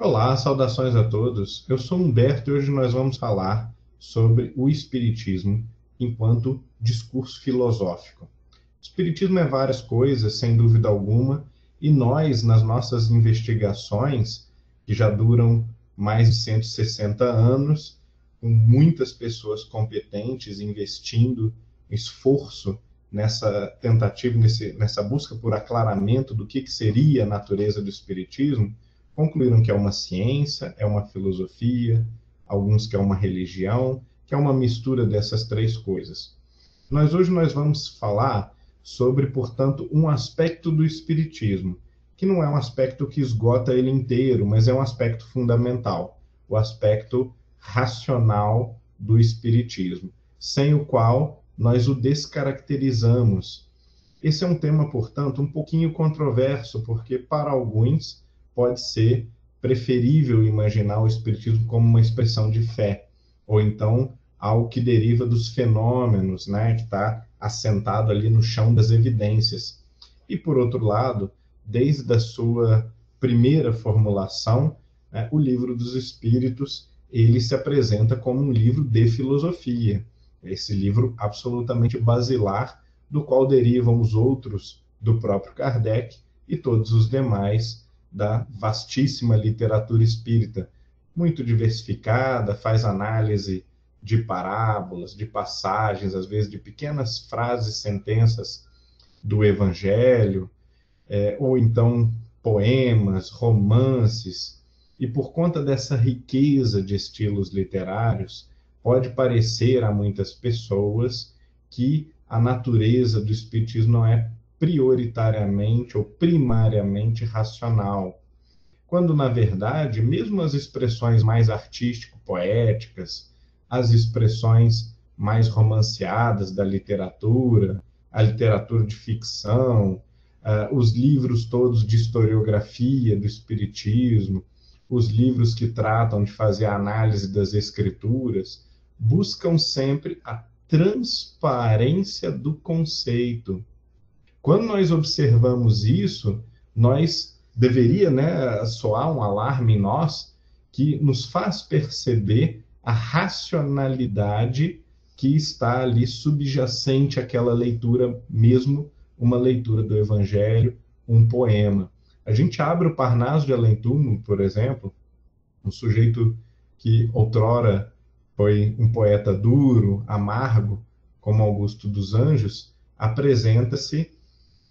Olá, saudações a todos. Eu sou Humberto e hoje nós vamos falar sobre o Espiritismo enquanto discurso filosófico. O Espiritismo é várias coisas, sem dúvida alguma, e nós, nas nossas investigações, que já duram mais de 160 anos, com muitas pessoas competentes investindo esforço nessa tentativa, nessa busca por aclaramento do que seria a natureza do Espiritismo, concluíram que é uma ciência, é uma filosofia, alguns que é uma religião, que é uma mistura dessas três coisas. Hoje nós vamos falar sobre, portanto, um aspecto do espiritismo, que não é um aspecto que esgota ele inteiro, mas é um aspecto fundamental, o aspecto racional do espiritismo, sem o qual nós o descaracterizamos. Esse é um tema, portanto, um pouquinho controverso, porque para alguns pode ser preferível imaginar o espiritismo como uma expressão de fé, ou então algo que deriva dos fenômenos, né, que está assentado ali no chão das evidências. E, por outro lado, desde a sua primeira formulação, né, o Livro dos Espíritos, ele se apresenta como um livro de filosofia, esse livro absolutamente basilar, do qual derivam os outros do próprio Kardec e todos os demais da vastíssima literatura espírita, muito diversificada, faz análise de parábolas, de passagens, às vezes de pequenas frases, sentenças do Evangelho, ou então poemas, romances, e por conta dessa riqueza de estilos literários, pode parecer a muitas pessoas que a natureza do espiritismo não é prioritariamente ou primariamente racional, quando na verdade, mesmo as expressões mais artístico-poéticas, as expressões mais romanceadas da literatura, a literatura de ficção, os livros todos de historiografia do espiritismo, os livros que tratam de fazer a análise das escrituras, buscam sempre a transparência do conceito. Quando nós observamos isso, nós deveria, né, soar um alarme em nós que nos faz perceber a racionalidade que está ali subjacente àquela leitura, mesmo uma leitura do Evangelho, um poema. A gente abre o Parnaso de Além-Túmulo, por exemplo, um sujeito que outrora foi um poeta duro, amargo, como Augusto dos Anjos, apresenta-se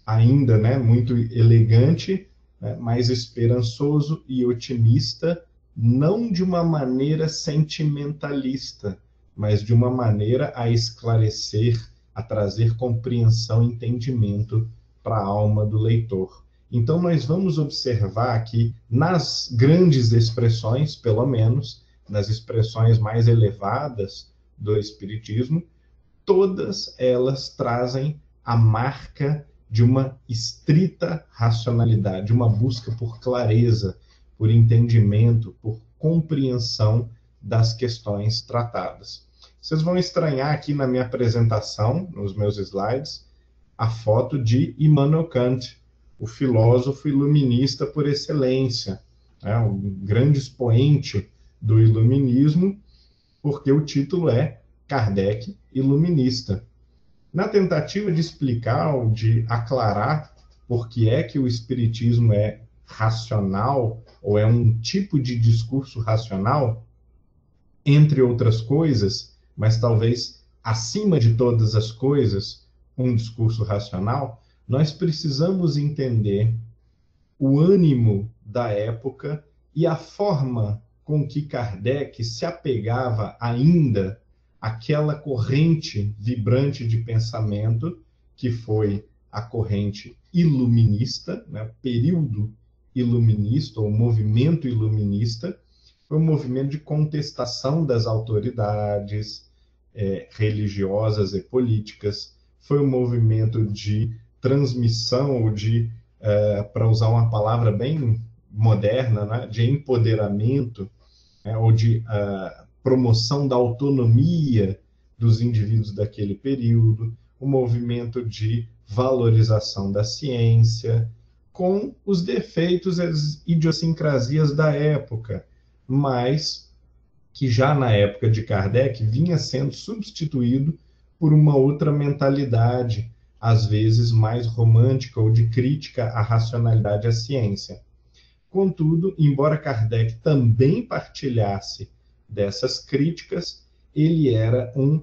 ainda, né, muito elegante, né, mais esperançoso e otimista, não de uma maneira sentimentalista, mas de uma maneira a esclarecer, a trazer compreensão e entendimento para a alma do leitor. Então, nós vamos observar aqui, nas grandes expressões, pelo menos, nas expressões mais elevadas do Espiritismo, todas elas trazem a marca de uma estrita racionalidade, uma busca por clareza, por entendimento, por compreensão das questões tratadas. Vocês vão estranhar aqui na minha apresentação, nos meus slides, a foto de Immanuel Kant, o filósofo iluminista por excelência, né, um grande expoente do iluminismo, porque o título é Kardec Iluminista. Na tentativa de explicar ou de aclarar por que é que o espiritismo é racional, ou é um tipo de discurso racional, entre outras coisas, mas talvez acima de todas as coisas, um discurso racional, nós precisamos entender o ânimo da época e a forma com que Kardec se apegava ainda àquela corrente vibrante de pensamento que foi a corrente iluminista, né, período iluminista, ou movimento iluminista, foi um movimento de contestação das autoridades religiosas e políticas, foi um movimento de transmissão, ou de, para usar uma palavra bem moderna, né, de empoderamento, ou de promoção da autonomia dos indivíduos daquele período, um movimento de valorização da ciência, com os defeitos e as idiosincrasias da época, mas que já na época de Kardec vinha sendo substituído por uma outra mentalidade, às vezes mais romântica ou de crítica à racionalidade e à ciência. Contudo, embora Kardec também partilhasse dessas críticas, ele era um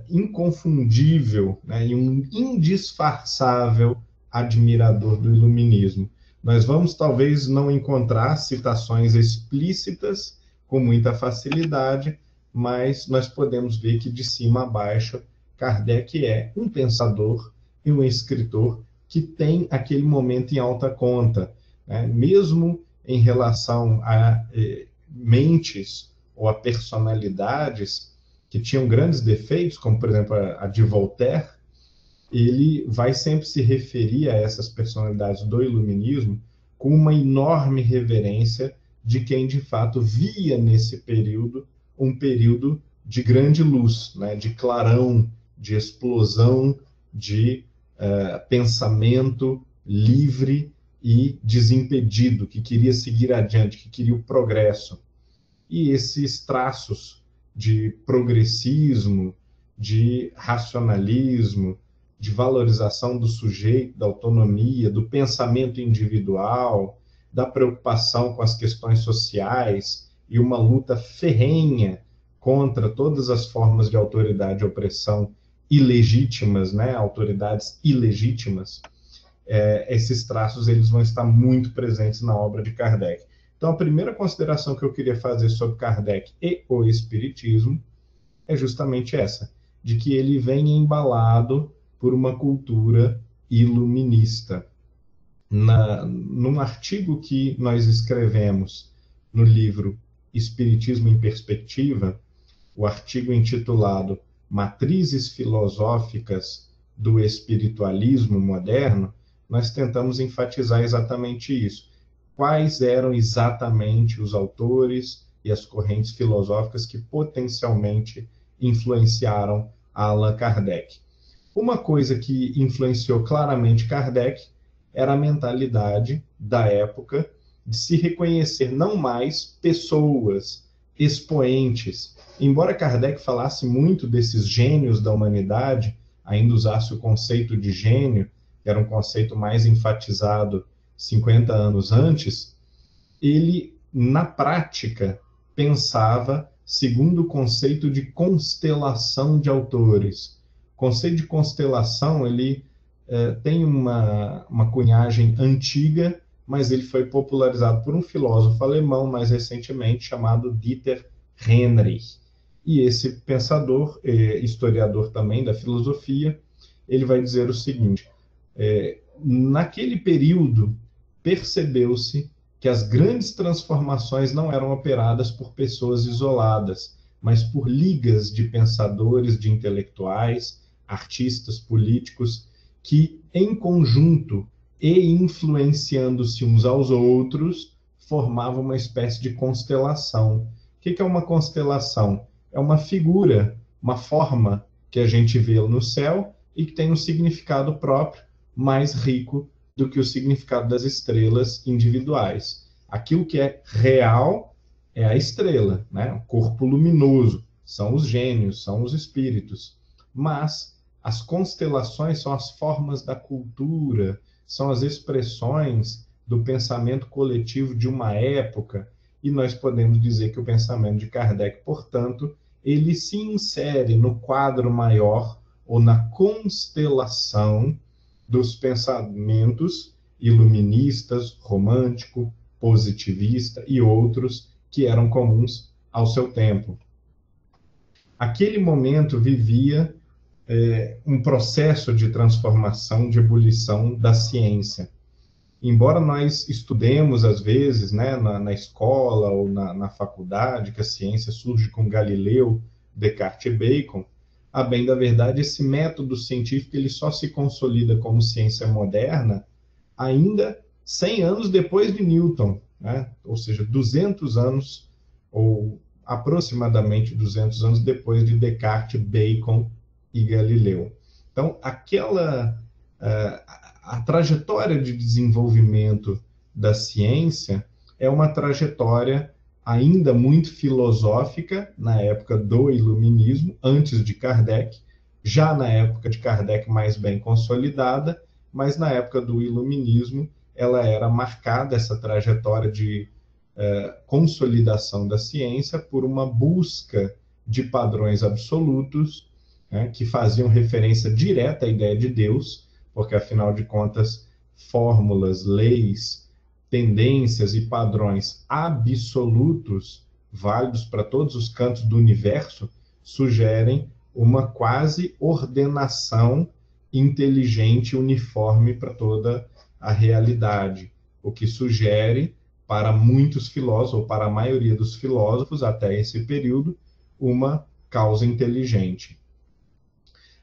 inconfundível, né, e um indisfarçável admirador do iluminismo. Nós vamos talvez não encontrar citações explícitas com muita facilidade, mas nós podemos ver que de cima a baixo Kardec é um pensador e um escritor que tem aquele momento em alta conta, né? Mesmo em relação a mentes ou a personalidades que tinham grandes defeitos, como por exemplo a de Voltaire, ele vai sempre se referir a essas personalidades do iluminismo com uma enorme reverência de quem de fato via nesse período um período de grande luz, né, de clarão, de explosão, de pensamento livre e desimpedido, que queria seguir adiante, que queria o progresso. E esses traços de progressismo, de racionalismo, de valorização do sujeito, da autonomia, do pensamento individual, da preocupação com as questões sociais e uma luta ferrenha contra todas as formas de autoridade e opressão ilegítimas, né? Autoridades ilegítimas, esses traços eles vão estar muito presentes na obra de Kardec. Então, a primeira consideração que eu queria fazer sobre Kardec e o Espiritismo é justamente essa, de que ele vem embalado por uma cultura iluminista. Num artigo que nós escrevemos no livro Espiritismo em Perspectiva, o artigo intitulado Matrizes Filosóficas do Espiritualismo Moderno, nós tentamos enfatizar exatamente isso. Quais eram exatamente os autores e as correntes filosóficas que potencialmente influenciaram Allan Kardec? Uma coisa que influenciou claramente Kardec era a mentalidade da época de se reconhecer não mais pessoas, expoentes. Embora Kardec falasse muito desses gênios da humanidade, ainda usasse o conceito de gênio, que era um conceito mais enfatizado 50 anos antes, ele, na prática, pensava segundo o conceito de constelação de autores. O conceito de constelação, ele tem uma cunhagem antiga, mas ele foi popularizado por um filósofo alemão mais recentemente, chamado Dieter Heinrich. E esse pensador, historiador também da filosofia, ele vai dizer o seguinte: naquele período, percebeu-se que as grandes transformações não eram operadas por pessoas isoladas, mas por ligas de pensadores, de intelectuais, artistas, políticos, que, em conjunto e influenciando-se uns aos outros, formavam uma espécie de constelação. O que é uma constelação? É uma figura, uma forma que a gente vê no céu e que tem um significado próprio mais rico do que o significado das estrelas individuais. Aquilo que é real é a estrela, né? O corpo luminoso, são os gênios, são os espíritos. Mas as constelações são as formas da cultura, são as expressões do pensamento coletivo de uma época, e nós podemos dizer que o pensamento de Kardec, portanto, ele se insere no quadro maior ou na constelação dos pensamentos iluministas, romântico, positivista e outros que eram comuns ao seu tempo. Aquele momento vivia um processo de transformação, de ebulição da ciência. Embora nós estudemos, às vezes, né, na escola ou na faculdade, que a ciência surge com Galileu, Descartes e Bacon, a bem da verdade, esse método científico ele só se consolida como ciência moderna ainda 100 anos depois de Newton, né? Ou seja, 200 anos, ou aproximadamente 200 anos depois de Descartes, Bacon e Galileu. Então, a trajetória de desenvolvimento da ciência é uma trajetória ainda muito filosófica na época do Iluminismo, antes de Kardec, já na época de Kardec mais bem consolidada, mas na época do Iluminismo ela era marcada, essa trajetória de consolidação da ciência, por uma busca de padrões absolutos, né, que faziam referência direta à ideia de Deus, porque afinal de contas, fórmulas, leis, tendências e padrões absolutos, válidos para todos os cantos do universo, sugerem uma quase ordenação inteligente, uniforme para toda a realidade, o que sugere para muitos filósofos, ou para a maioria dos filósofos até esse período, uma causa inteligente.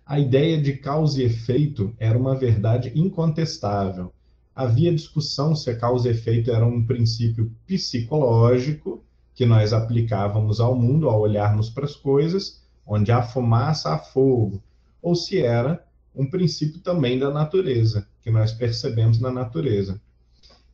A ideia de causa e efeito era uma verdade incontestável. Havia discussão se a causa e efeito era um princípio psicológico que nós aplicávamos ao mundo ao olharmos para as coisas, onde há fumaça, há fogo, ou se era um princípio também da natureza, que nós percebemos na natureza.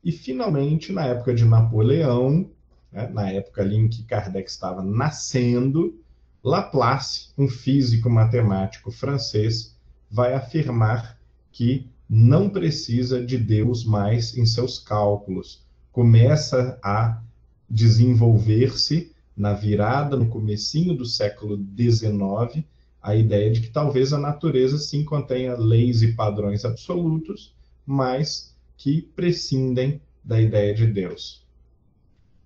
E, finalmente, na época de Napoleão, né, na época ali em que Kardec estava nascendo, Laplace, um físico matemático francês, vai afirmar que não precisa de Deus mais em seus cálculos. Começa a desenvolver-se na virada, no comecinho do século XIX, a ideia de que talvez a natureza sim contenha leis e padrões absolutos, mas que prescindem da ideia de Deus.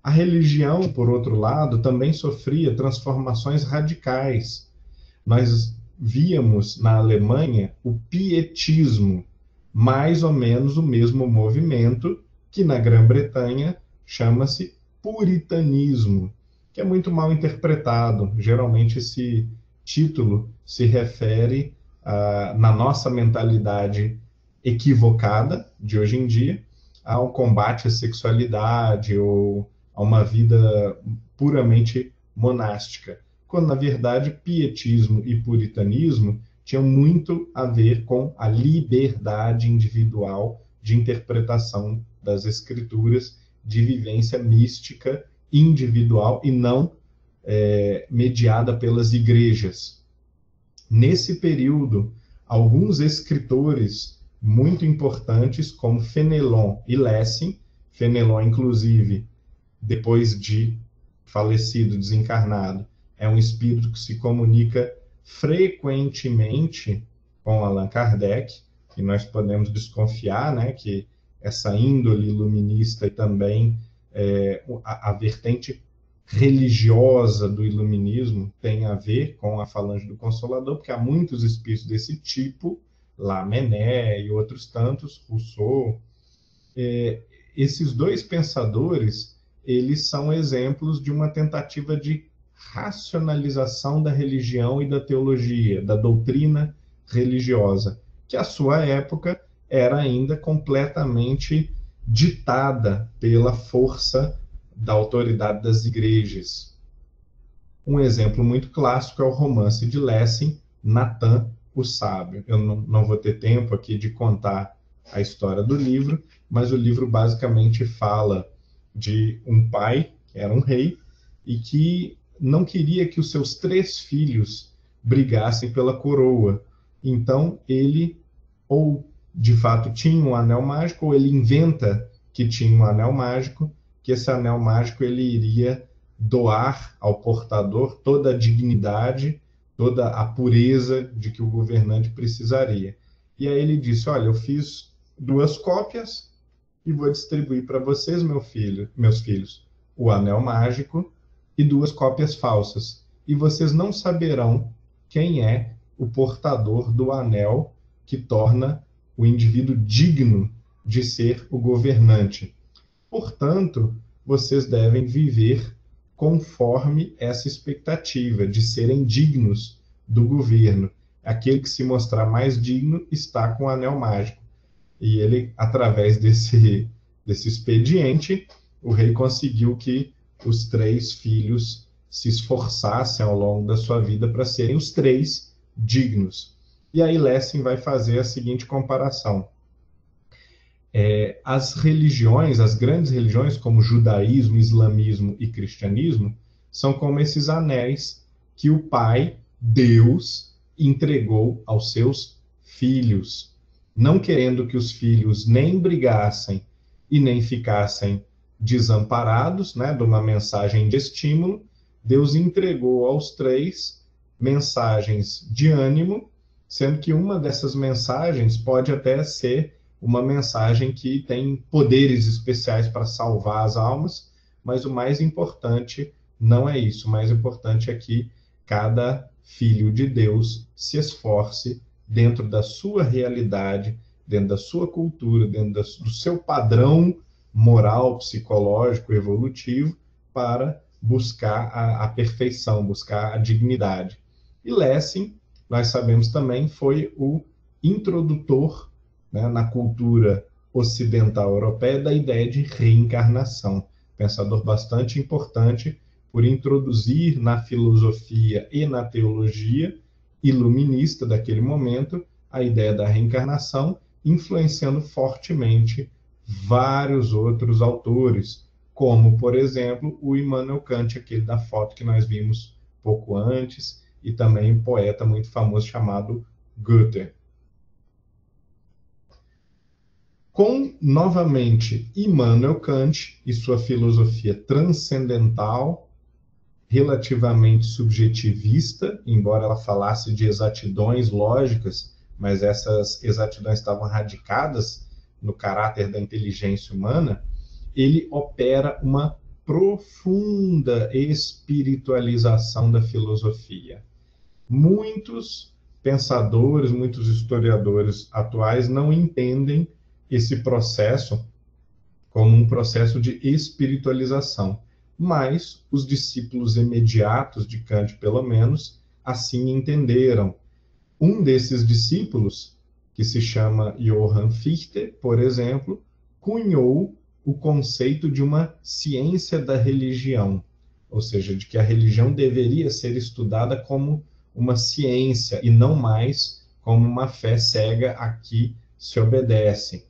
A religião, por outro lado, também sofria transformações radicais. Nós víamos na Alemanha o pietismo, mais ou menos o mesmo movimento que na Grã-Bretanha chama-se puritanismo, que é muito mal interpretado. Geralmente esse título se refere na nossa mentalidade equivocada de hoje em dia ao combate à sexualidade ou a uma vida puramente monástica, quando na verdade pietismo e puritanismo tinham muito a ver com a liberdade individual de interpretação das escrituras, de vivência mística individual e não mediada pelas igrejas. Nesse período, alguns escritores muito importantes, como Fenelon e Lessing, Fenelon, inclusive, depois de falecido, desencarnado, é um espírito que se comunica frequentemente com Allan Kardec, e nós podemos desconfiar, né, que essa índole iluminista e também a vertente religiosa do iluminismo tem a ver com a Falange do Consolador, porque há muitos espíritos desse tipo, Lamennais e outros tantos, Rousseau. Esses dois pensadores, eles são exemplos de uma tentativa de racionalização da religião e da teologia, da doutrina religiosa, que à sua época era ainda completamente ditada pela força da autoridade das igrejas. Um exemplo muito clássico é o romance de Lessing, Natan, o Sábio. Eu não vou ter tempo aqui de contar a história do livro, mas o livro basicamente fala de um pai, que era um rei, e que não queria que os seus 3 filhos brigassem pela coroa. Então, ele, ou de fato tinha um anel mágico, ou ele inventa que tinha um anel mágico, que esse anel mágico ele iria doar ao portador toda a dignidade, toda a pureza de que o governante precisaria. E aí ele disse, olha, eu fiz 2 cópias e vou distribuir para vocês, meus filhos, o anel mágico e 2 cópias falsas. E vocês não saberão quem é o portador do anel que torna o indivíduo digno de ser o governante. Portanto, vocês devem viver conforme essa expectativa de serem dignos do governo. Aquele que se mostrar mais digno está com o anel mágico. E ele, através desse expediente, o rei conseguiu que os 3 filhos se esforçassem ao longo da sua vida para serem os 3 dignos. E aí Lessing vai fazer a seguinte comparação. As religiões, as grandes religiões, como judaísmo, islamismo e cristianismo, são como esses anéis que o Pai, Deus, entregou aos seus filhos, não querendo que os filhos nem brigassem e nem ficassem desamparados, né, de uma mensagem de estímulo. Deus entregou aos três mensagens de ânimo, sendo que uma dessas mensagens pode até ser uma mensagem que tem poderes especiais para salvar as almas, mas o mais importante não é isso. O mais importante é que cada filho de Deus se esforce dentro da sua realidade, dentro da sua cultura, dentro do seu padrão moral, psicológico, evolutivo, para buscar a perfeição, buscar a dignidade. E Lessing, nós sabemos também, foi o introdutor, né, na cultura ocidental europeia da ideia de reencarnação. Pensador bastante importante por introduzir na filosofia e na teologia iluminista daquele momento a ideia da reencarnação, influenciando fortemente vários outros autores, como, por exemplo, o Immanuel Kant, aquele da foto que nós vimos pouco antes, e também um poeta muito famoso chamado Goethe. Com, novamente, Immanuel Kant e sua filosofia transcendental, relativamente subjetivista, embora ela falasse de exatidões lógicas, mas essas exatidões estavam radicadas no caráter da inteligência humana, ele opera uma profunda espiritualização da filosofia. Muitos pensadores, muitos historiadores atuais não entendem esse processo como um processo de espiritualização, mas os discípulos imediatos de Kant, pelo menos, assim entenderam. Um desses discípulos, que se chama Johann Fichte, por exemplo, cunhou o conceito de uma ciência da religião, ou seja, de que a religião deveria ser estudada como uma ciência e não mais como uma fé cega a que se obedece.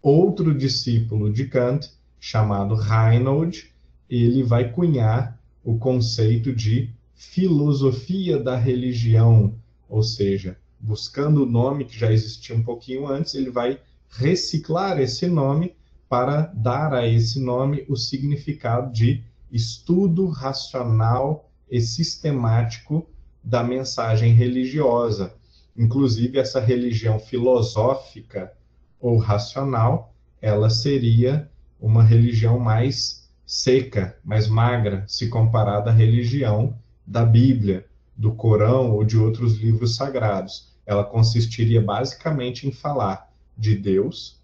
Outro discípulo de Kant, chamado Reinhold, ele vai cunhar o conceito de filosofia da religião, ou seja, buscando o nome que já existia um pouquinho antes, ele vai reciclar esse nome para dar a esse nome o significado de estudo racional e sistemático da mensagem religiosa. Inclusive, essa religião filosófica ou racional, ela seria uma religião mais seca, mais magra, se comparada à religião da Bíblia, do Corão ou de outros livros sagrados. Ela consistiria basicamente em falar de Deus,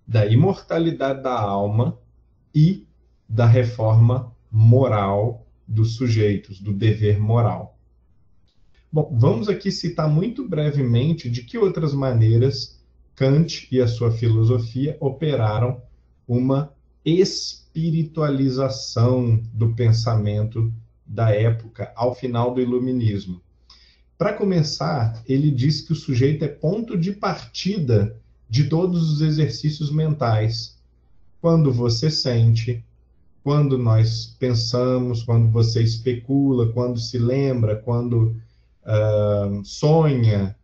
da imortalidade da alma e da reforma moral dos sujeitos, do dever moral. Bom, vamos aqui citar muito brevemente de que outras maneiras Kant e a sua filosofia operaram uma espiritualização do pensamento da época ao final do Iluminismo. Para começar, ele diz que o sujeito é ponto de partida de todos os exercícios mentais. Quando você sente, quando nós pensamos, quando você especula, quando se lembra, quando sonha,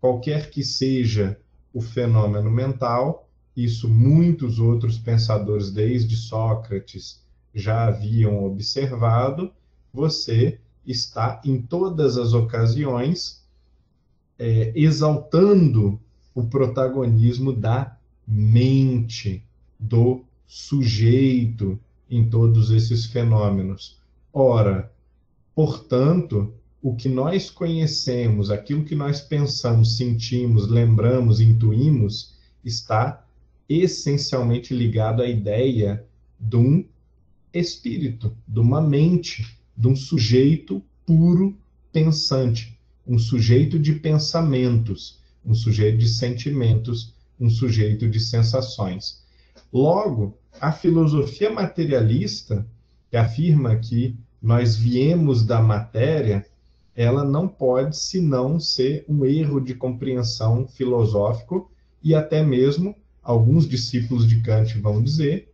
qualquer que seja o fenômeno mental, isso muitos outros pensadores, desde Sócrates, já haviam observado, você está em todas as ocasiões exaltando o protagonismo da mente, do sujeito em todos esses fenômenos. Ora, portanto, o que nós conhecemos, aquilo que nós pensamos, sentimos, lembramos, intuímos, está essencialmente ligado à ideia de um espírito, de uma mente, de um sujeito puro pensante, um sujeito de pensamentos, um sujeito de sentimentos, um sujeito de sensações. Logo, a filosofia materialista, que afirma que nós viemos da matéria, ela não pode senão ser um erro de compreensão filosófico e até mesmo alguns discípulos de Kant vão dizer,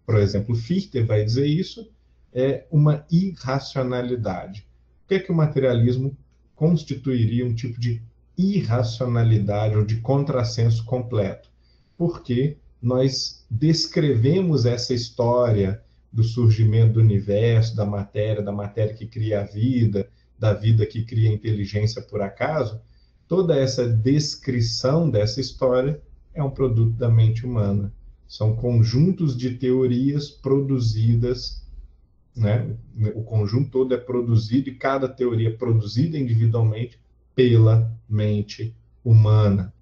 por exemplo, Fichte vai dizer isso, é uma irracionalidade. O que é que o materialismo constituiria um tipo de irracionalidade ou de contrassenso completo? Porque nós descrevemos essa história do surgimento do universo, da matéria que cria a vida, da vida que cria a inteligência por acaso. Toda essa descrição dessa história é um produto da mente humana. São conjuntos de teorias produzidas, né? O conjunto todo é produzido e cada teoria é produzida individualmente pela mente humana.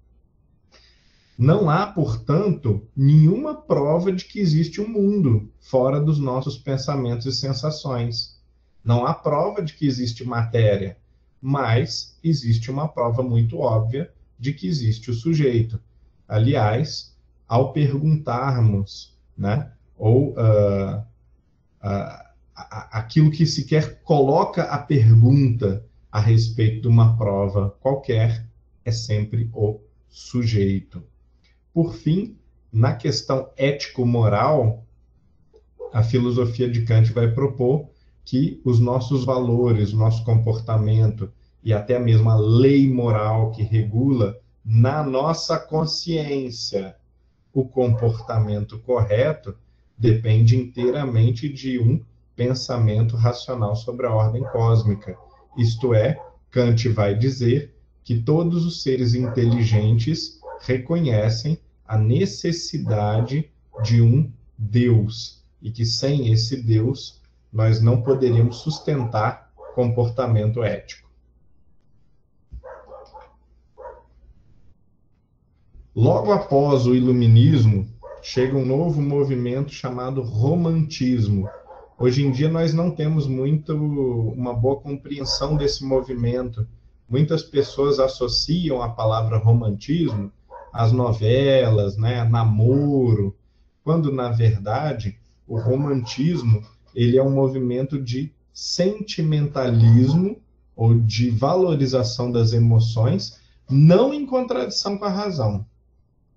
Não há, portanto, nenhuma prova de que existe um mundo fora dos nossos pensamentos e sensações. Não há prova de que existe matéria, mas existe uma prova muito óbvia de que existe o sujeito. Aliás, ao perguntarmos, né, ou aquilo que sequer coloca a pergunta a respeito de uma prova qualquer, é sempre o sujeito. Por fim, na questão ético-moral, a filosofia de Kant vai propor que os nossos valores, o nosso comportamento e até mesmo a lei moral que regula na nossa consciência o comportamento correto depende inteiramente de um pensamento racional sobre a ordem cósmica. Isto é, Kant vai dizer que todos os seres inteligentes reconhecem a necessidade de um Deus e que sem esse Deus nós não poderíamos sustentar comportamento ético. Logo após o iluminismo, chega um novo movimento chamado romantismo. Hoje em dia nós não temos uma boa compreensão desse movimento. Muitas pessoas associam a palavra romantismo às novelas, né, namoro, quando na verdade o romantismo ele é um movimento de sentimentalismo ou de valorização das emoções, não em contradição com a razão.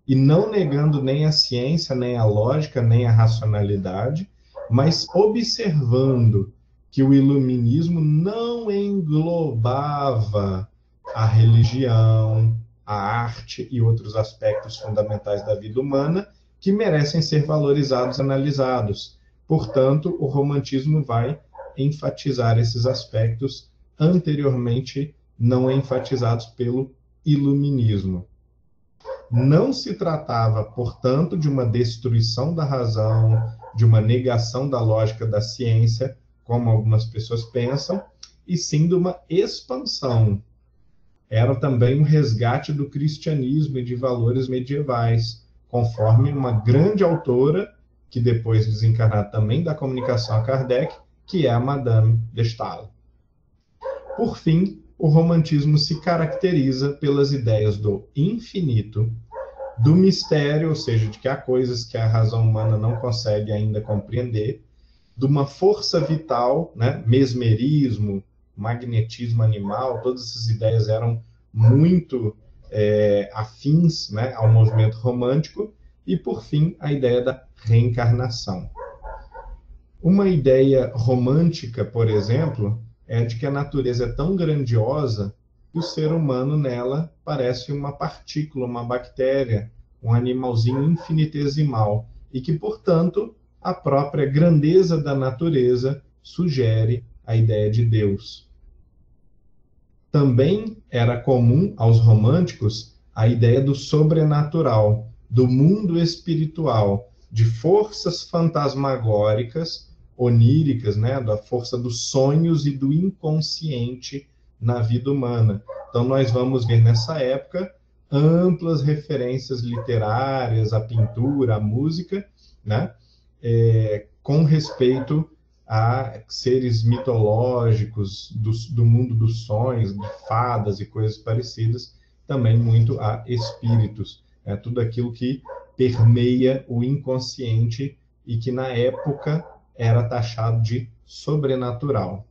E não negando nem a ciência, nem a lógica, nem a racionalidade, mas observando que o iluminismo não englobava a religião, a arte e outros aspectos fundamentais da vida humana que merecem ser valorizados e analisados. Portanto, o romantismo vai enfatizar esses aspectos anteriormente não enfatizados pelo iluminismo. Não se tratava, portanto, de uma destruição da razão, de uma negação da lógica da ciência, como algumas pessoas pensam, e sim de uma expansão. Era também um resgate do cristianismo e de valores medievais, conforme uma grande autora, que depois desencarnar também da comunicação a Kardec, que é a Madame de Staël. Por fim, o romantismo se caracteriza pelas ideias do infinito, do mistério, ou seja, de que há coisas que a razão humana não consegue ainda compreender, de uma força vital, né, mesmerismo, magnetismo animal, todas essas ideias eram muito afins, né, ao movimento romântico, e, por fim, a ideia da reencarnação. Uma ideia romântica, por exemplo, é de que a natureza é tão grandiosa que o ser humano nela parece uma partícula, uma bactéria, um animalzinho infinitesimal, e que, portanto, a própria grandeza da natureza sugere a ideia de Deus. Também era comum aos românticos a ideia do sobrenatural, do mundo espiritual, de forças fantasmagóricas, oníricas, né, da força dos sonhos e do inconsciente na vida humana. Então, nós vamos ver nessa época amplas referências literárias à pintura, à música, né, com respeito a seres mitológicos do mundo dos sonhos, de fadas e coisas parecidas, também muito a espíritos. Tudo aquilo que permeia o inconsciente e que, na época, era taxado de sobrenatural.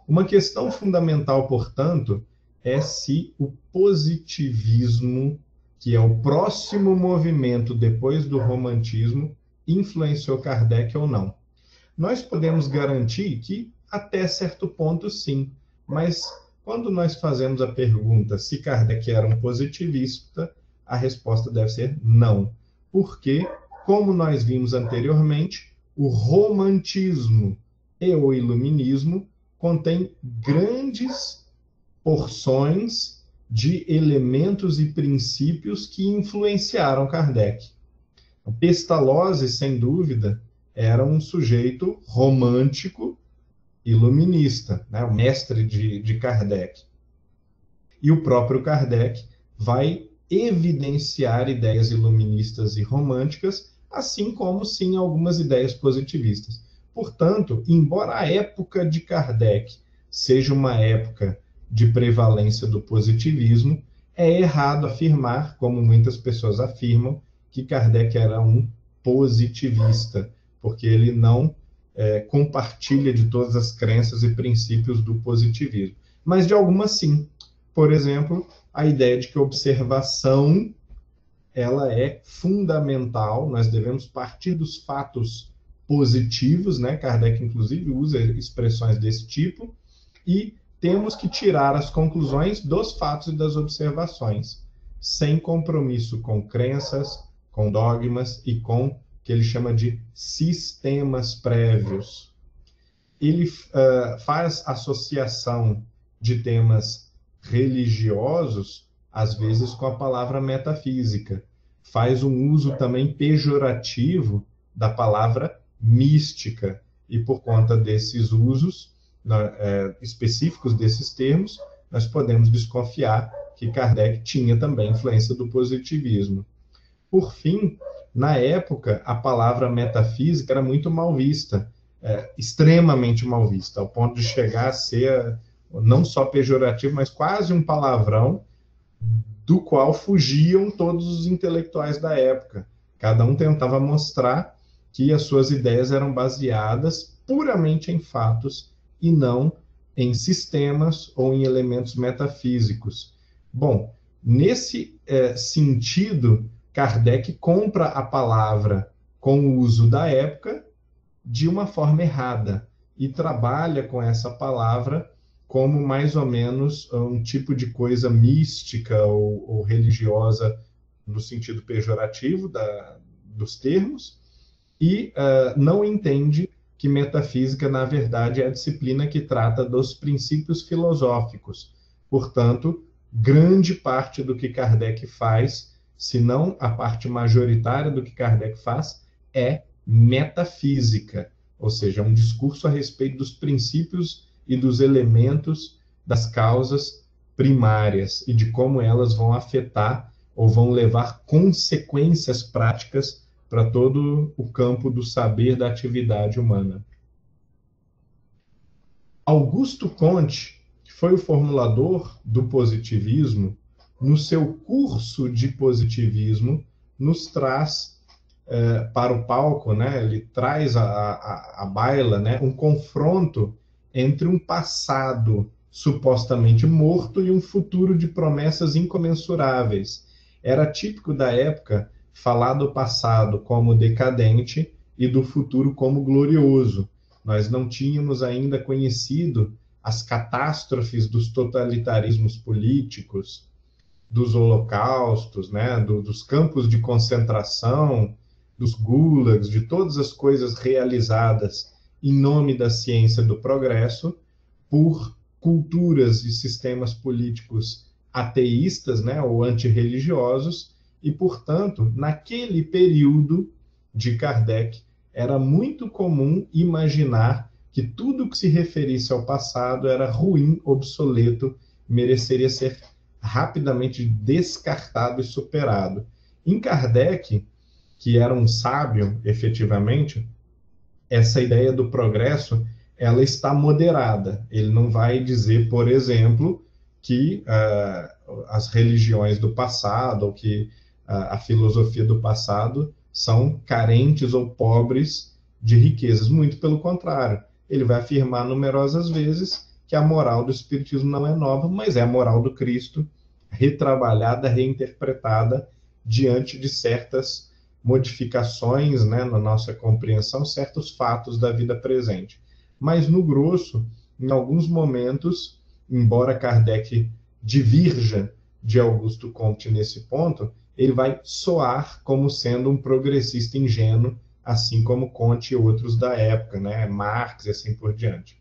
Uma questão fundamental, portanto, é se o positivismo, que é o próximo movimento depois do romantismo, influenciou Kardec ou não. Nós podemos garantir que, até certo ponto, sim, mas quando nós fazemos a pergunta se Kardec era um positivista, a resposta deve ser não. Porque, como nós vimos anteriormente, o romantismo e o iluminismo contêm grandes porções de elementos e princípios que influenciaram Kardec. Pestalozzi, sem dúvida, era um sujeito romântico iluminista, né? O mestre de Kardec. E o próprio Kardec vai evidenciar ideias iluministas e românticas, assim como, sim, algumas ideias positivistas. Portanto, embora a época de Kardec seja uma época de prevalência do positivismo, é errado afirmar, como muitas pessoas afirmam, que Kardec era um positivista, porque ele não compartilha de todas as crenças e princípios do positivismo. Mas de algumas sim. Por exemplo, a ideia de que a observação ela é fundamental, nós devemos partir dos fatos positivos, né? Kardec, inclusive, usa expressões desse tipo, e temos que tirar as conclusões dos fatos e das observações, sem compromisso com crenças, com dogmas e com o que ele chama de sistemas prévios. Ele faz associação de temas religiosos, às vezes com a palavra metafísica. Faz um uso também pejorativo da palavra mística. E por conta desses usos específicos desses termos, nós podemos desconfiar que Kardec tinha também influência do positivismo. Por fim, na época, a palavra metafísica era muito mal vista, extremamente mal vista, ao ponto de chegar a ser não só pejorativo, mas quase um palavrão, do qual fugiam todos os intelectuais da época. Cada um tentava mostrar que as suas ideias eram baseadas puramente em fatos e não em sistemas ou em elementos metafísicos. Bom, nesse sentido, Kardec compra a palavra com o uso da época de uma forma errada e trabalha com essa palavra como mais ou menos um tipo de coisa mística ou religiosa no sentido pejorativo dos termos, e não entende que metafísica, na verdade, é a disciplina que trata dos princípios filosóficos. Portanto, grande parte do que Kardec faz, se não a parte majoritária do que Kardec faz, é metafísica, ou seja, um discurso a respeito dos princípios e dos elementos das causas primárias e de como elas vão afetar ou vão levar consequências práticas para todo o campo do saber da atividade humana. Augusto Comte, que foi o formulador do positivismo, no seu curso de positivismo, nos traz para o palco, né? Ele traz à baila, né? Um confronto entre um passado supostamente morto e um futuro de promessas incomensuráveis. Era típico da época falar do passado como decadente e do futuro como glorioso. Nós não tínhamos ainda conhecido as catástrofes dos totalitarismos políticos, dos holocaustos, né, dos campos de concentração, dos gulags, de todas as coisas realizadas em nome da ciência do progresso por culturas e sistemas políticos ateístas, né, ou antirreligiosos, e, portanto, naquele período de Kardec, era muito comum imaginar que tudo que se referisse ao passado era ruim, obsoleto, mereceria ser rapidamente descartado e superado. Em Kardec, que era um sábio, efetivamente, essa ideia do progresso, ela está moderada. Ele não vai dizer, por exemplo, que as religiões do passado, ou que a filosofia do passado são carentes ou pobres de riquezas. Muito pelo contrário. Ele vai afirmar numerosas vezes que a moral do Espiritismo não é nova, mas é a moral do Cristo, retrabalhada, reinterpretada diante de certas modificações, né, na nossa compreensão, certos fatos da vida presente. Mas, no grosso, em alguns momentos, embora Kardec divirja de Augusto Comte nesse ponto, ele vai soar como sendo um progressista ingênuo, assim como Comte e outros da época, né, Marx e assim por diante.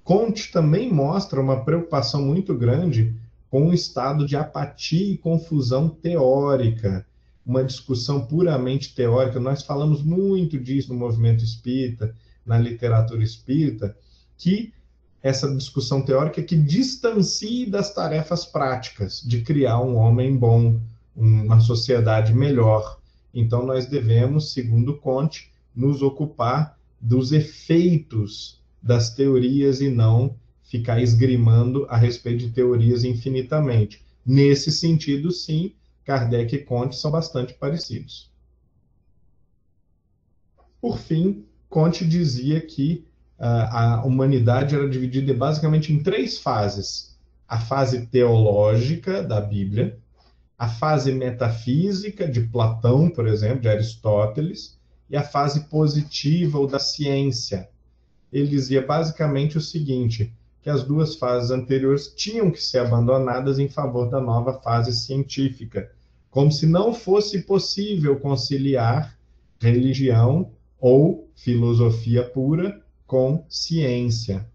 Comte também mostra uma preocupação muito grande com um estado de apatia e confusão teórica, uma discussão puramente teórica. Nós falamos muito disso no movimento espírita, na literatura espírita, que essa discussão teórica que distancie das tarefas práticas de criar um homem bom, uma sociedade melhor. Então, nós devemos, segundo Comte, nos ocupar dos efeitos das teorias e não ficar esgrimando a respeito de teorias infinitamente. Nesse sentido, sim, Kardec e Comte são bastante parecidos. Por fim, Comte dizia que a humanidade era dividida basicamente em 3 fases: a fase teológica da Bíblia, a fase metafísica de Platão, por exemplo, de Aristóteles, e a fase positiva ou da ciência. Ele dizia basicamente o seguinte, que as 2 fases anteriores tinham que ser abandonadas em favor da nova fase científica, como se não fosse possível conciliar religião ou filosofia pura com ciência.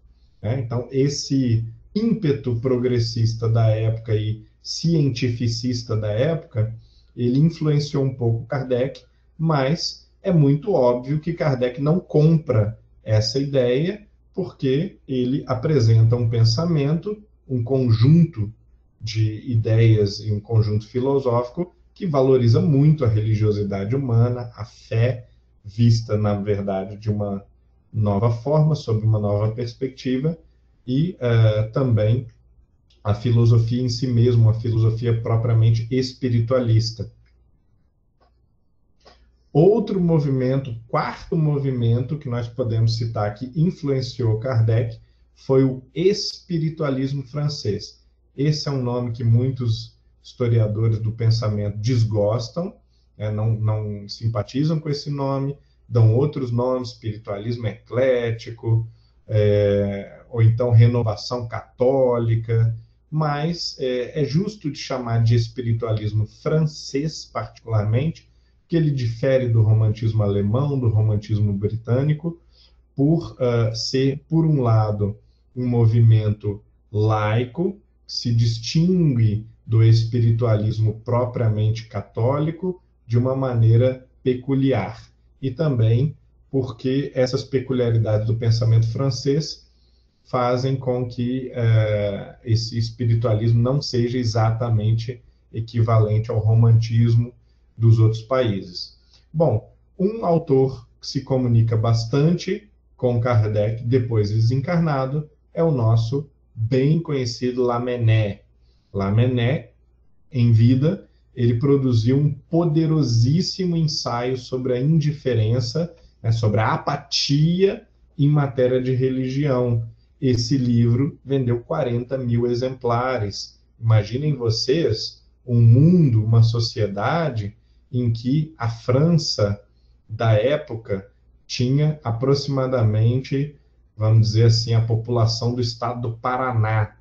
Então, esse ímpeto progressista da época e cientificista da época, ele influenciou um pouco Kardec, mas é muito óbvio que Kardec não compra essa ideia, porque ele apresenta um pensamento, um conjunto de ideias e um conjunto filosófico que valoriza muito a religiosidade humana, a fé, vista, na verdade, de uma nova forma, sob uma nova perspectiva, e também a filosofia em si mesma, uma filosofia propriamente espiritualista. Outro movimento, quarto movimento que nós podemos citar que influenciou Kardec foi o espiritualismo francês. Esse é um nome que muitos historiadores do pensamento desgostam, não simpatizam com esse nome, dão outros nomes, espiritualismo eclético, ou então renovação católica, mas é justo de chamar de espiritualismo francês, particularmente, que ele difere do romantismo alemão, do romantismo britânico, por ser, por um lado, um movimento laico, se distingue do espiritualismo propriamente católico de uma maneira peculiar. E também porque essas peculiaridades do pensamento francês fazem com que esse espiritualismo não seja exatamente equivalente ao romantismo dos outros países. Bom, um autor que se comunica bastante com Kardec depois de desencarnado é o nosso bem conhecido Lamennais. Lamennais, em vida, ele produziu um poderosíssimo ensaio sobre a indiferença, sobre a apatia em matéria de religião. Esse livro vendeu 40 mil exemplares. Imaginem vocês um mundo, uma sociedade em que a França da época tinha aproximadamente, vamos dizer assim, a população do estado do Paraná.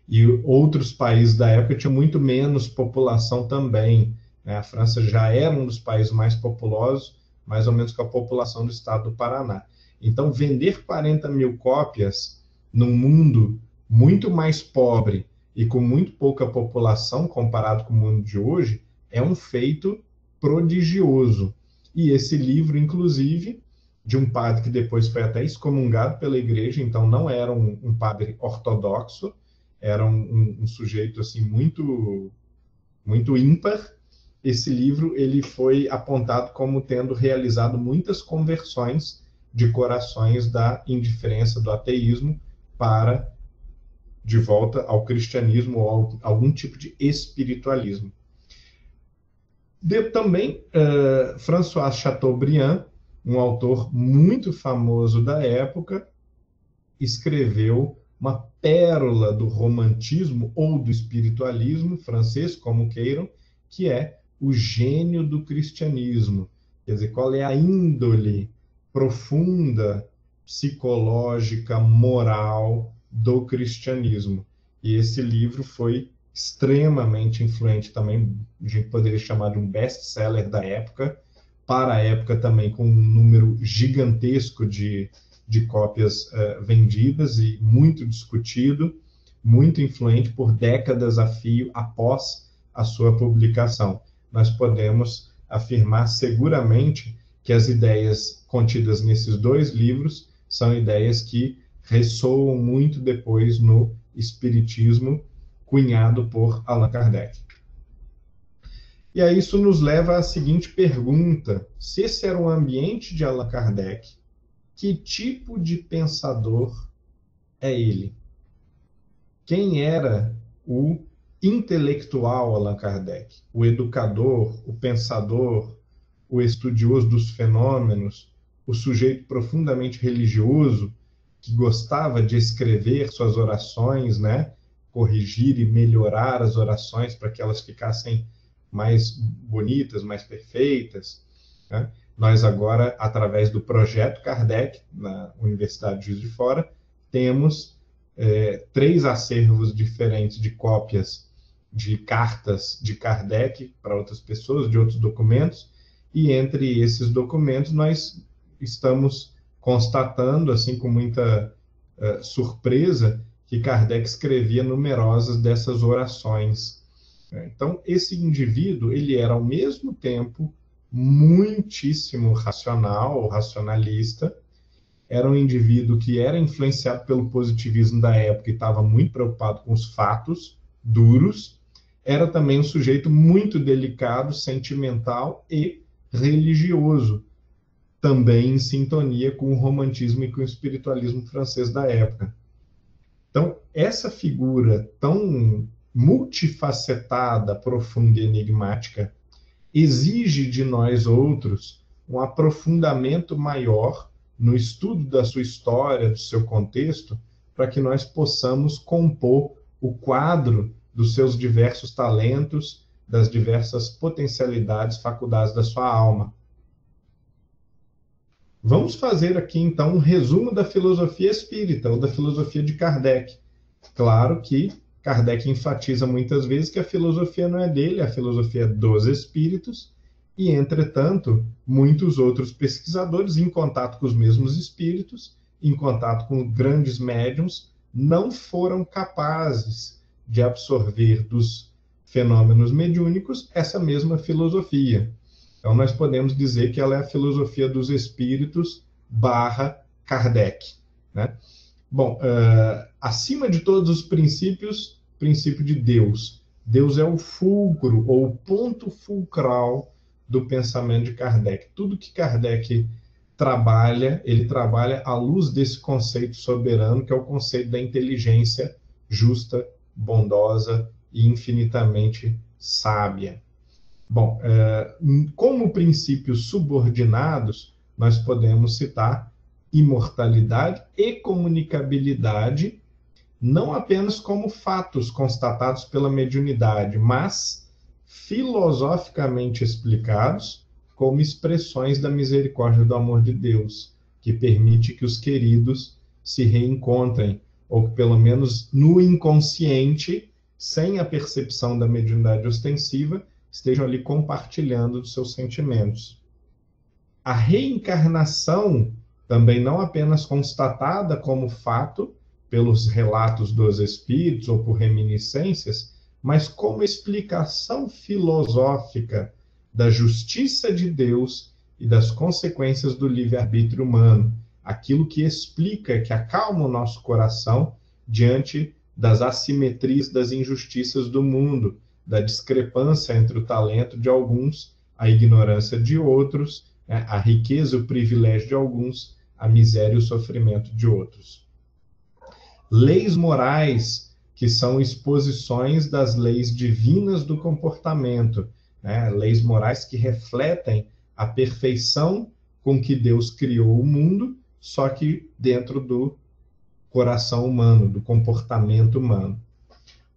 E outros países da época tinham muito menos população também. A França já era um dos países mais populosos, mais ou menos com a população do estado do Paraná. Então, vender 40 mil cópias num mundo muito mais pobre e com muito pouca população comparado com o mundo de hoje, é um feito prodigioso. E esse livro, inclusive, de um padre que depois foi até excomungado pela igreja, então não era um padre ortodoxo, era um sujeito assim muito ímpar. Esse livro ele foi apontado como tendo realizado muitas conversões de corações da indiferença, do ateísmo, para de volta ao cristianismo ou a algum tipo de espiritualismo. Também François Chateaubriand, um autor muito famoso da época, escreveu uma pérola do romantismo ou do espiritualismo francês, como queiram, que é o gênio do cristianismo. Quer dizer, qual é a índole profunda, psicológica, moral do cristianismo. E esse livro foi extremamente influente também, a gente poderia chamar de um best-seller da época, para a época também com um número gigantesco de cópias vendidas e muito discutido, muito influente por décadas a fio após a sua publicação. Nós podemos afirmar seguramente que as ideias contidas nesses dois livros são ideias que ressoam muito depois no espiritismo cunhado por Allan Kardec. E aí isso nos leva à seguinte pergunta: se esse era o ambiente de Allan Kardec, que tipo de pensador é ele? Quem era o intelectual Allan Kardec? O educador, o pensador, o estudioso dos fenômenos, o sujeito profundamente religioso que gostava de escrever suas orações, né? Corrigir e melhorar as orações para que elas ficassem mais bonitas, mais perfeitas, né? Nós agora, através do Projeto Kardec, na Universidade de Juiz de Fora, temos 3 acervos diferentes de cópias de cartas de Kardec para outras pessoas, de outros documentos, e entre esses documentos nós estamos constatando, assim, com muita surpresa, que Kardec escrevia numerosas dessas orações. Então, esse indivíduo, ele era ao mesmo tempo muitíssimo racional, racionalista, era um indivíduo que era influenciado pelo positivismo da época e estava muito preocupado com os fatos duros, era também um sujeito muito delicado, sentimental e religioso, também em sintonia com o romantismo e com o espiritualismo francês da época. Então, essa figura tão multifacetada, profunda e enigmática exige de nós outros um aprofundamento maior no estudo da sua história, do seu contexto, para que nós possamos compor o quadro dos seus diversos talentos, das diversas potencialidades, faculdades da sua alma. Vamos fazer aqui, então, um resumo da filosofia espírita, ou da filosofia de Kardec. Claro que Kardec enfatiza muitas vezes que a filosofia não é dele, a filosofia é dos espíritos, e, entretanto, muitos outros pesquisadores, em contato com os mesmos espíritos, em contato com grandes médiums, não foram capazes de absorver dos fenômenos mediúnicos essa mesma filosofia. Então, nós podemos dizer que ela é a filosofia dos espíritos / Kardec, né? Bom, acima de todos os princípios, princípio de Deus. Deus é o fulcro, ou o ponto fulcral do pensamento de Kardec. Tudo que Kardec trabalha, ele trabalha à luz desse conceito soberano, que é o conceito da inteligência justa, bondosa e infinitamente sábia. Bom, como princípios subordinados, nós podemos citar imortalidade e comunicabilidade, não apenas como fatos constatados pela mediunidade, mas filosoficamente explicados como expressões da misericórdia e do amor de Deus, que permite que os queridos se reencontrem, ou que pelo menos no inconsciente, sem a percepção da mediunidade ostensiva, estejam ali compartilhando dos seus sentimentos. A reencarnação, também não apenas constatada como fato pelos relatos dos espíritos ou por reminiscências, mas como explicação filosófica da justiça de Deus e das consequências do livre-arbítrio humano, aquilo que explica, que acalma o nosso coração diante das assimetrias, das injustiças do mundo, da discrepância entre o talento de alguns, a ignorância de outros, a riqueza e o privilégio de alguns, a miséria e o sofrimento de outros. Leis morais, que são exposições das leis divinas do comportamento, né? Leis morais que refletem a perfeição com que Deus criou o mundo, só que dentro do coração humano, do comportamento humano.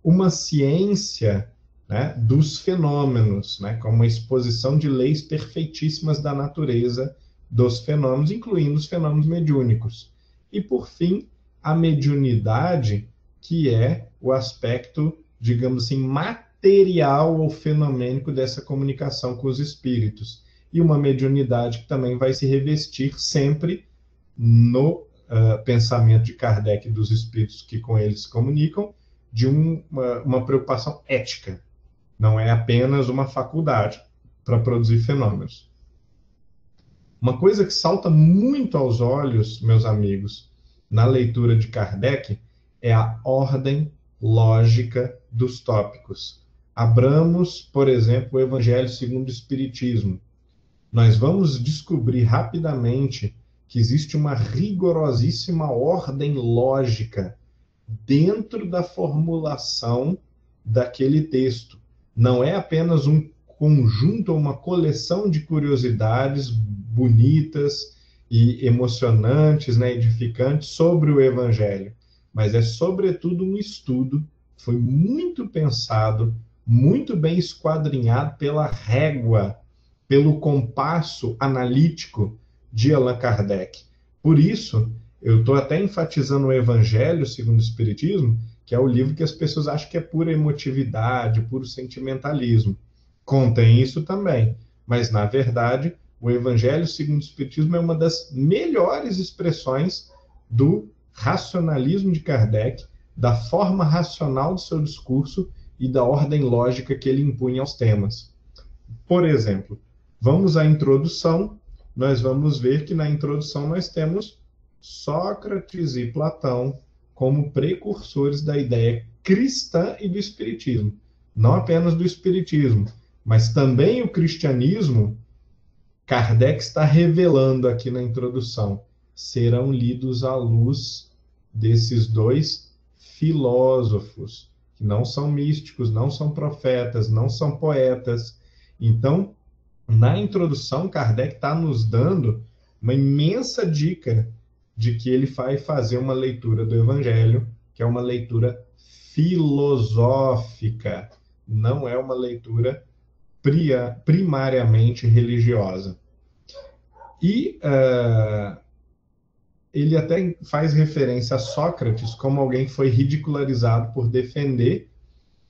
Uma ciência né, dos fenômenos, né, como uma exposição de leis perfeitíssimas da natureza dos fenômenos, incluindo os fenômenos mediúnicos. E, por fim, a mediunidade, que é o aspecto, digamos assim, material ou fenomênico dessa comunicação com os espíritos. E uma mediunidade que também vai se revestir sempre no pensamento de Kardec e dos espíritos que com eles se comunicam, de uma preocupação ética. Não é apenas uma faculdade para produzir fenômenos. Uma coisa que salta muito aos olhos, meus amigos, na leitura de Kardec, é a ordem lógica dos tópicos. Abramos, por exemplo, o Evangelho segundo o Espiritismo. Nós vamos descobrir rapidamente que existe uma rigorosíssima ordem lógica dentro da formulação daquele texto. Não é apenas um conjunto ou uma coleção de curiosidades bonitas e emocionantes, né, edificantes sobre o Evangelho, mas é sobretudo um estudo que foi muito pensado, muito bem esquadrinhado pela régua, pelo compasso analítico de Allan Kardec. Por isso, eu estou até enfatizando o Evangelho segundo o Espiritismo, que é o livro que as pessoas acham que é pura emotividade, puro sentimentalismo. Contém isso também, mas, na verdade, o Evangelho segundo o Espiritismo é uma das melhores expressões do racionalismo de Kardec, da forma racional do seu discurso e da ordem lógica que ele impunha aos temas. Por exemplo, vamos à introdução, nós vamos ver que na introdução nós temos Sócrates e Platão como precursores da ideia cristã e do espiritismo. Não apenas do espiritismo, mas também o cristianismo. Kardec está revelando aqui na introdução, serão lidos à luz desses dois filósofos, que não são místicos, não são profetas, não são poetas. Então, na introdução, Kardec está nos dando uma imensa dica de que ele vai fazer uma leitura do Evangelho, que é uma leitura filosófica, não é uma leitura primariamente religiosa. E ele até faz referência a Sócrates como alguém que foi ridicularizado por defender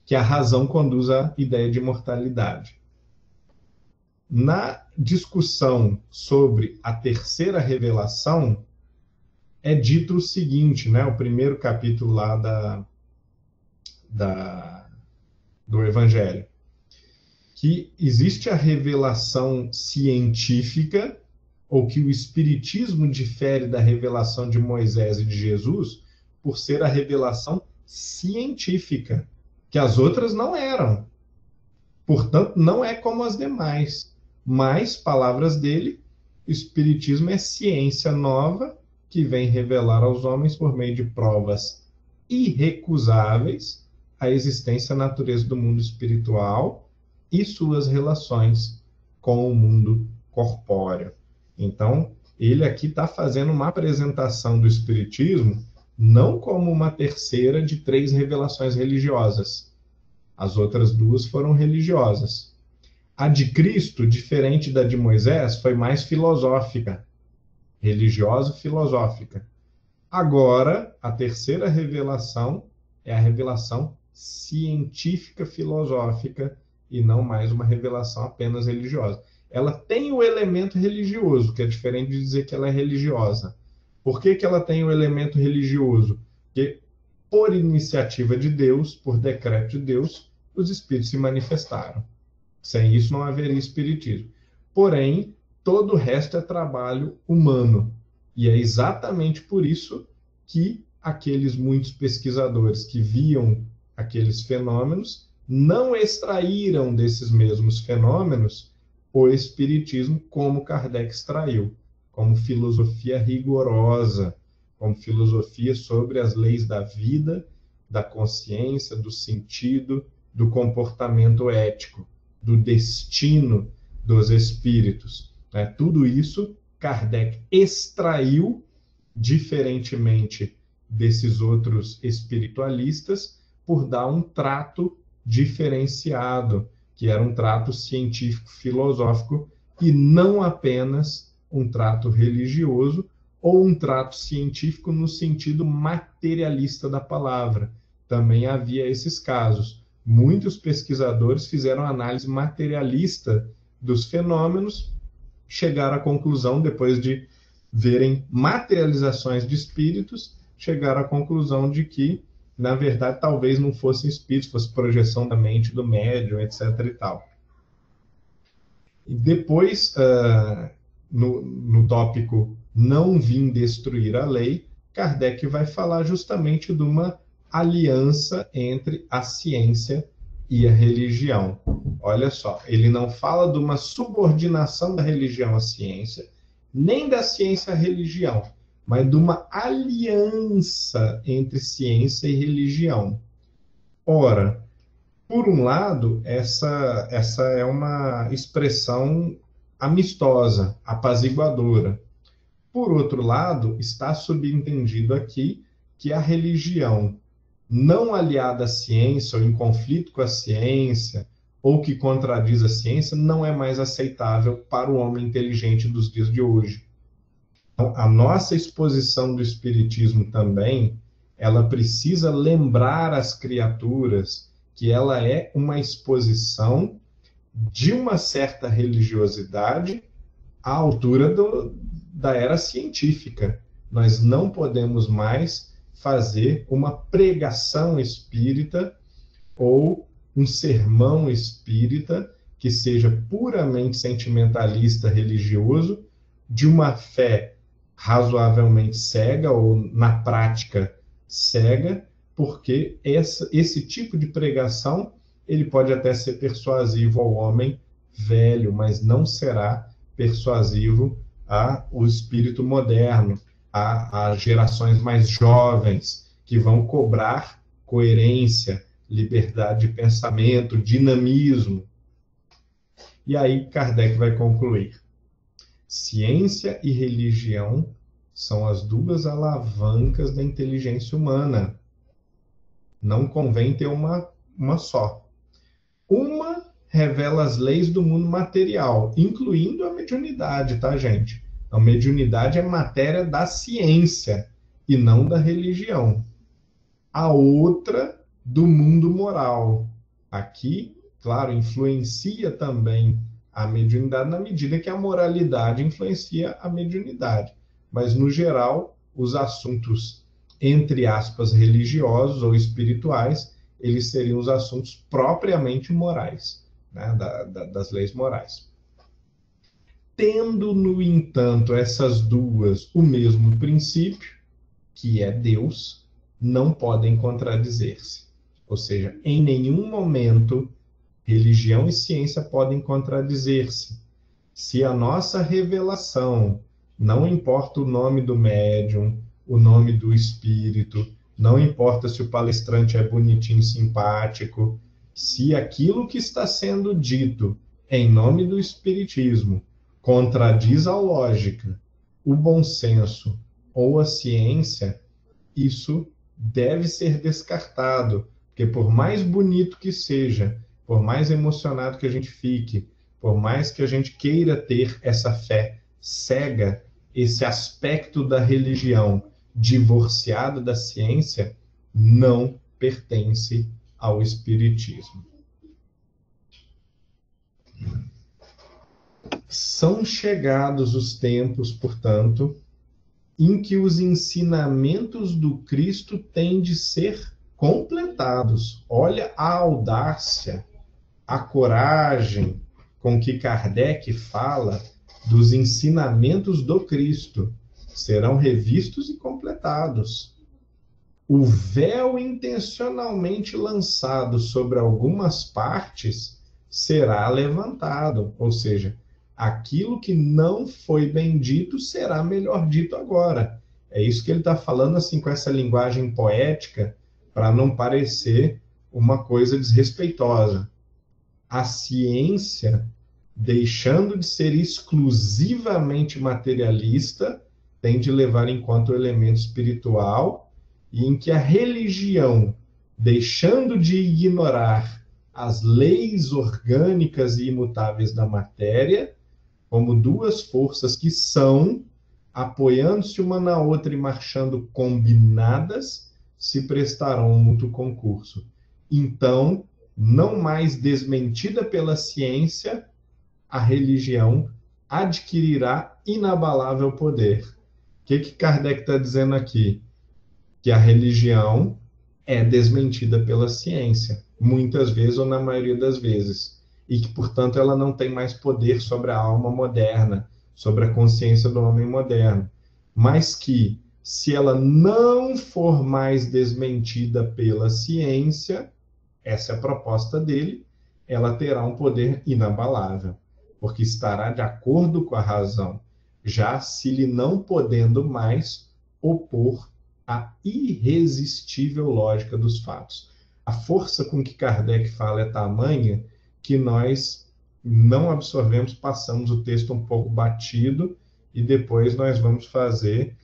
que a razão conduz à ideia de imortalidade. Na discussão sobre a terceira revelação, é dito o seguinte, né, o primeiro capítulo lá do Evangelho, que existe a revelação científica, ou que o Espiritismo difere da revelação de Moisés e de Jesus, por ser a revelação científica, que as outras não eram. Portanto, não é como as demais. Mas, palavras dele, o Espiritismo é ciência nova que vem revelar aos homens, por meio de provas irrecusáveis, a existência e a natureza do mundo espiritual e suas relações com o mundo corpóreo. Então, ele aqui está fazendo uma apresentação do Espiritismo não como uma terceira de 3 revelações religiosas. As outras 2 foram religiosas. A de Cristo, diferente da de Moisés, foi mais filosófica, religiosa e filosófica. Agora, a terceira revelação é a revelação científica filosófica e não mais uma revelação apenas religiosa. Ela tem o elemento religioso, que é diferente de dizer que ela é religiosa. Por que ela tem o elemento religioso? Porque, por iniciativa de Deus, por decreto de Deus, os espíritos se manifestaram. Sem isso não haveria espiritismo. Porém, todo o resto é trabalho humano. E é exatamente por isso que aqueles muitos pesquisadores que viam aqueles fenômenos não extraíram desses mesmos fenômenos o espiritismo como Kardec extraiu, como filosofia rigorosa, como filosofia sobre as leis da vida, da consciência, do sentido, do comportamento ético, do destino dos espíritos. Né? Tudo isso Kardec extraiu, diferentemente desses outros espiritualistas, por dar um trato diferenciado, que era um trato científico-filosófico e não apenas um trato religioso ou um trato científico no sentido materialista da palavra. Também havia esses casos. Muitos pesquisadores fizeram análise materialista dos fenômenos, chegaram à conclusão, depois de verem materializações de espíritos, chegaram à conclusão de que, na verdade, talvez não fossem espíritos, fosse projeção da mente do médium, etc. e tal. E depois, no tópico Não Vim Destruir a Lei, Kardec vai falar justamente de uma aliança entre a ciência e a religião. Olha só, ele não fala de uma subordinação da religião à ciência, nem da ciência à religião, mas de uma aliança entre ciência e religião. Ora, por um lado, essa é uma expressão amistosa, apaziguadora. Por outro lado, está subentendido aqui que a religião não aliada à ciência ou em conflito com a ciência ou que contradiz a ciência não é mais aceitável para o homem inteligente dos dias de hoje. Então, a nossa exposição do espiritismo também, ela precisa lembrar às criaturas que ela é uma exposição de uma certa religiosidade à altura da era científica. Nós não podemos mais fazer uma pregação espírita ou um sermão espírita que seja puramente sentimentalista, religioso, de uma fé razoavelmente cega ou, na prática, cega, porque esse tipo de pregação ele pode até ser persuasivo ao homem velho, mas não será persuasivo ao espírito moderno, às gerações mais jovens, que vão cobrar coerência, liberdade de pensamento, dinamismo. E aí Kardec vai concluir: ciência e religião são as duas alavancas da inteligência humana. Não convém ter uma só. Uma revela as leis do mundo material, incluindo a mediunidade, tá, gente? A mediunidade é matéria da ciência e não da religião. A outra, do mundo moral. Aqui, claro, influencia também a mediunidade na medida que a moralidade influencia a mediunidade. Mas, no geral, os assuntos, entre aspas, religiosos ou espirituais, eles seriam os assuntos propriamente morais, né, das leis morais. Tendo, no entanto, essas duas o mesmo princípio, que é Deus, não podem contradizer-se. Ou seja, em nenhum momento religião e ciência podem contradizer-se. Se a nossa revelação, não importa o nome do médium, o nome do espírito, não importa se o palestrante é bonitinho, simpático, se aquilo que está sendo dito em nome do espiritismo contradiz a lógica, o bom senso ou a ciência, isso deve ser descartado, porque por mais bonito que seja, por mais emocionado que a gente fique, por mais que a gente queira ter essa fé cega, esse aspecto da religião divorciado da ciência, não pertence ao espiritismo. São chegados os tempos, portanto, em que os ensinamentos do Cristo têm de ser completados. Olha a audácia, a coragem com que Kardec fala dos ensinamentos do Cristo. Serão revistos e completados. O véu intencionalmente lançado sobre algumas partes será levantado, ou seja, aquilo que não foi bem dito será melhor dito agora. É isso que ele está falando assim com essa linguagem poética, para não parecer uma coisa desrespeitosa. A ciência, deixando de ser exclusivamente materialista, tem de levar em conta o elemento espiritual, e em que a religião, deixando de ignorar as leis orgânicas e imutáveis da matéria como duas forças que são, apoiando-se uma na outra e marchando combinadas, se prestarão um mútuo concurso. Então, não mais desmentida pela ciência, a religião adquirirá inabalável poder. O que Kardec está dizendo aqui? Que a religião é desmentida pela ciência, muitas vezes ou na maioria das vezes, e que, portanto, ela não tem mais poder sobre a alma moderna, sobre a consciência do homem moderno, mas que, se ela não for mais desmentida pela ciência, essa é a proposta dele, ela terá um poder inabalável, porque estará de acordo com a razão, já se lhe não podendo mais opor a irresistível lógica dos fatos. A força com que Kardec fala é tamanha que nós não absorvemos, passamos o texto um pouco batido e depois nós vamos fazer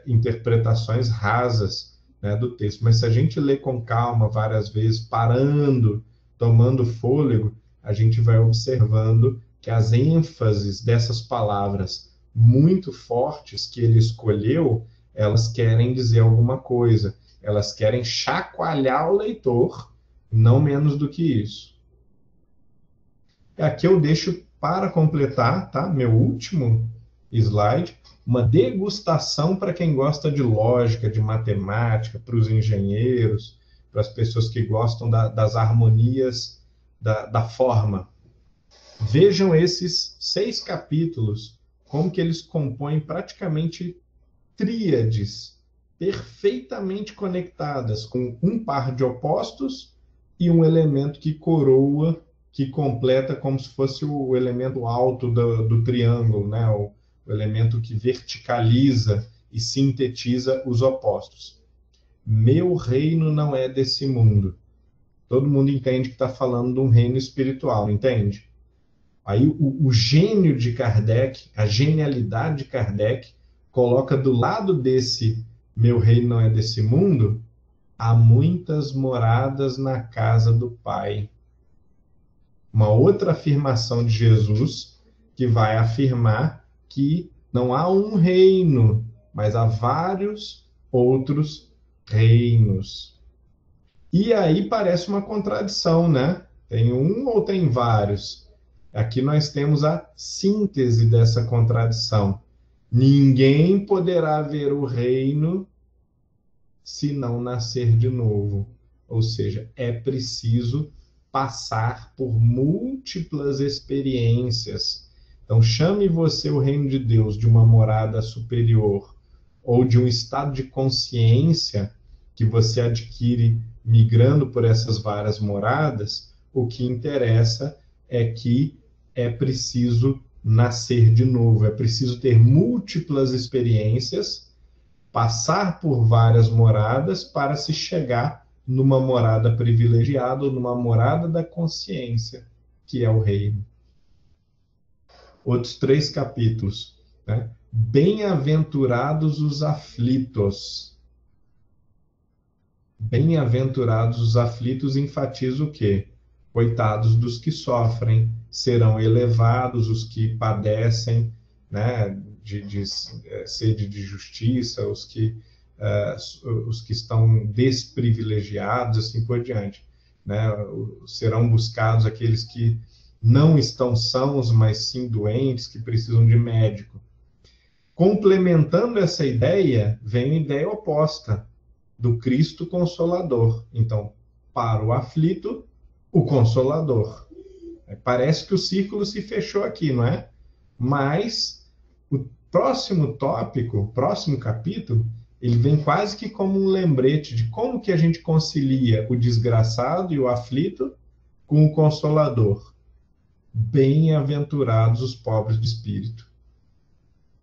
interpretações rasas, né, do texto. Mas se a gente lê com calma várias vezes, parando, tomando fôlego, a gente vai observando que as ênfases dessas palavras muito fortes que ele escolheu, elas querem dizer alguma coisa, elas querem chacoalhar o leitor, não menos do que isso. Aqui eu deixo para completar, tá? Meu último slide, uma degustação para quem gosta de lógica, de matemática, para os engenheiros, para as pessoas que gostam das harmonias da forma. Vejam esses 6 capítulos, como que eles compõem praticamente tríades perfeitamente conectadas, com um par de opostos e um elemento que coroa, que completa como se fosse o elemento alto do triângulo, né? o elemento que verticaliza e sintetiza os opostos. Meu reino não é desse mundo. Todo mundo entende que está falando de um reino espiritual, entende? Aí o gênio de Kardec, a genialidade de Kardec, coloca do lado desse meu reino não é desse mundo, há muitas moradas na casa do Pai. Uma outra afirmação de Jesus que vai afirmar que não há um reino, mas há vários outros reinos. E aí parece uma contradição, né? Tem um ou tem vários? Aqui nós temos a síntese dessa contradição. Ninguém poderá ver o reino se não nascer de novo. Ou seja, é preciso passar por múltiplas experiências. Então, chame você o reino de Deus de uma morada superior ou de um estado de consciência que você adquire migrando por essas várias moradas, o que interessa é que é preciso nascer de novo, é preciso ter múltiplas experiências, passar por várias moradas para se chegar numa morada privilegiada ou numa morada da consciência, que é o reino. Outros 3 capítulos, né? Bem-aventurados os aflitos. Bem-aventurados os aflitos enfatiza o quê? Coitados dos que sofrem, serão elevados os que padecem, né, de sede de justiça, os que estão desprivilegiados, assim por diante, né? Serão buscados aqueles que não estão sãos, mas sim doentes, que precisam de médico. Complementando essa ideia, vem a ideia oposta, do Cristo Consolador. Então, para o aflito, o Consolador. Parece que o círculo se fechou aqui, não é? Mas o próximo tópico, o próximo capítulo, ele vem quase que como um lembrete de como que a gente concilia o desgraçado e o aflito com o Consolador. Bem-aventurados os pobres de espírito.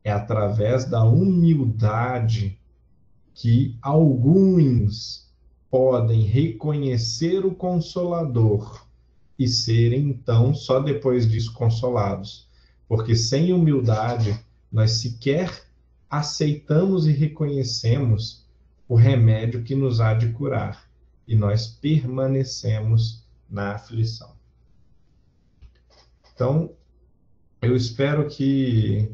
É através da humildade que alguns podem reconhecer o Consolador e serem, então, só depois disso consolados. Porque sem humildade, nós sequer aceitamos e reconhecemos o remédio que nos há de curar. E nós permanecemos na aflição. Então, eu espero que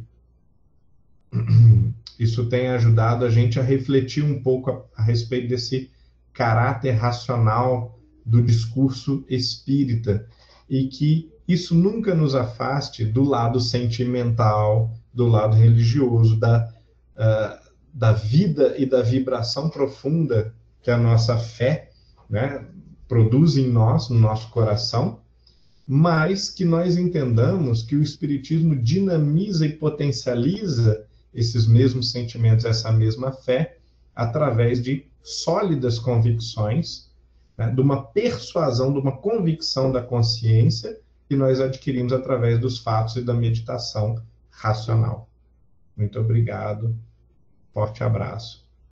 isso tenha ajudado a gente a refletir um pouco a respeito desse caráter racional do discurso espírita e que isso nunca nos afaste do lado sentimental, do lado religioso, da vida e da vibração profunda que a nossa fé, né, produz em nós, no nosso coração, mas que nós entendamos que o Espiritismo dinamiza e potencializa esses mesmos sentimentos, essa mesma fé, através de sólidas convicções, né, de uma persuasão, de uma convicção da consciência que nós adquirimos através dos fatos e da meditação racional. Muito obrigado, forte abraço.